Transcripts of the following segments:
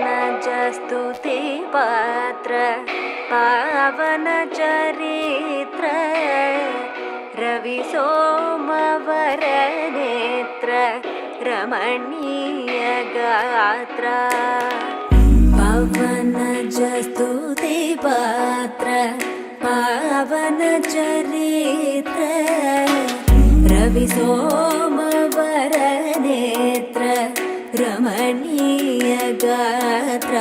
पवनजस्तुति पात्र पावन चरित्र रवि सोमवर नेत्र रमणीय गात्र पवनजस्तुति पात्र पावन चरित्र रवि सोमवर नेत्र रमणीय गात्र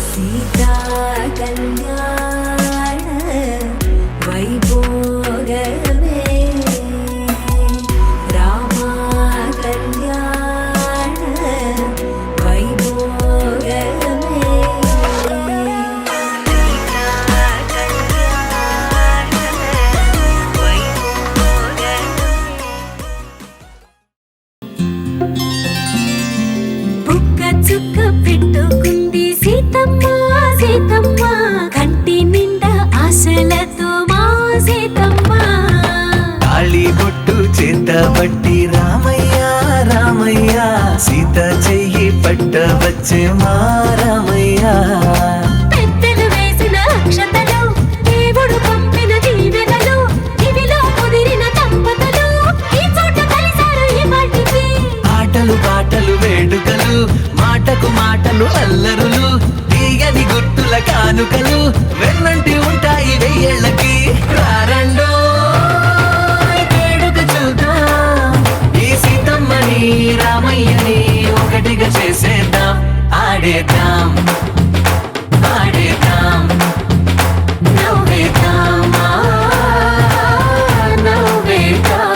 सीता कल्याण वैभोगमे చుక్క పెట్టుకుంది సీతమ్మ సీతమ్మ కంటి నిండా ఆశలతో మా సీతమ్మ తాళి బొట్టు చేతబట్టి రామయ్య రామయ్య సీత చెయ్యి పట్ట వచ్చే మా రామయ్య పెద్దలు వేసిన అక్షతలు దేవుడు పంపిన దీవెనలు ఇవిలో కుదిరిన దంపతులు ఈ చోట కలిసారు ఈ మాటికి ఆటలు పాటలు వేడుకలు మాటకు మాటలు అల్లరులు తీయని గుర్తుల కానుకలు వెన్నంటి ఉంటాయి వెయ్యేళ్ళకి రారండో వేడుక చూద్దాం ఈ సీతమ్మని రామయ్యని ఒకటిగా చేసేద్దాం ఆడేద్దాం ఆడేద్దాం నవ్వేద్దాం నవ్వేద్దాం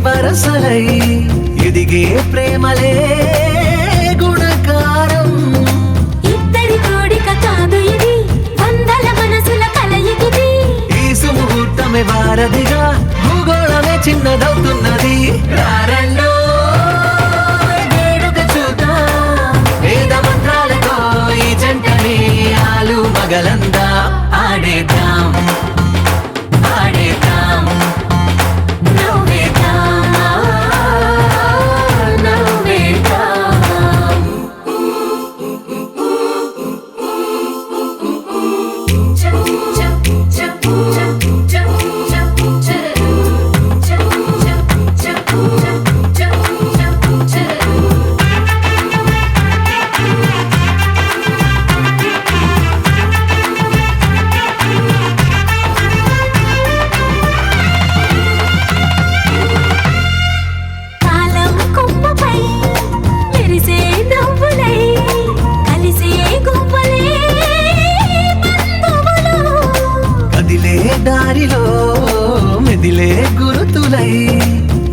వరసలై ఎదిగే ప్రేమలే గుణకారం ఇద్దరి కోడిక కాదు ఇది వందల మనసుల కలయికిది ఈ సుముహూర్తమే వారధిగా భూగోళమే చిన్నదవుతున్నది రారండో వేడుక చూద్దాం వేద మంత్రాలతో ఈ జంటని ఆలు మగలందా ఆడేద్దాం ఆడేద్దాం దారిలో మెదిలే గురుతులై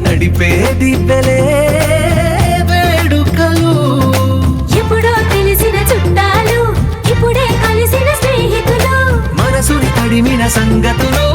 నడిపే దివ్యలే వేడుకలు ఎప్పుడో తెలిసిన చుట్టాలు ఇప్పుడే కలిసిన స్నేహితులు మనసుని తడిమిన సంగతులు